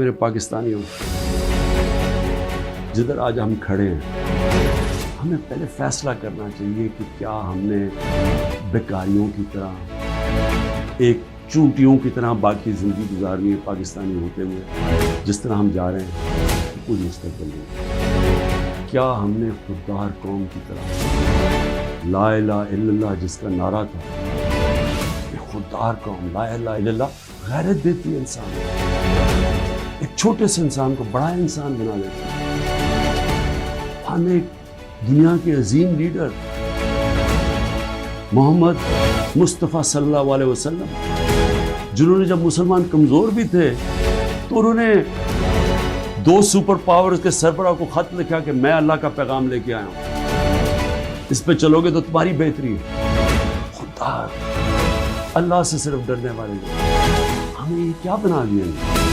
میرے پاکستانیوں، جدھر آج ہم کھڑے ہیں ہمیں پہلے فیصلہ کرنا چاہیے کہ کیا ہم نے بیکاریوں کی طرح ایک چونٹیوں کی طرح باقی زندگی گزارنی ہے پاکستانی ہوتے ہوئے جس طرح ہم جا رہے ہیں کوئی مستقبل نہیں؟ کیا ہم نے خوددار قوم کی طرح لا الہ الا اللہ جس کا نعرہ تھا، یہ خوددار قوم لا الہ الا اللہ غیرت دیتی ہے انسان، ایک چھوٹے سے انسان کو بڑا انسان بنا دیتا ہے۔ ہم ایک دنیا کے عظیم لیڈر محمد مصطفیٰ صلی اللہ علیہ وسلم، جنہوں نے جب مسلمان کمزور بھی تھے تو انہوں نے 2 سپر پاورز کے سربراہ کو خط لکھا کہ میں اللہ کا پیغام لے کے آیا ہوں، اس پہ چلو گے تو تمہاری بہتری ہے۔ خوددار، اللہ سے صرف ڈرنے والے لوگ، ہمیں یہ کیا بنا دیا ہے؟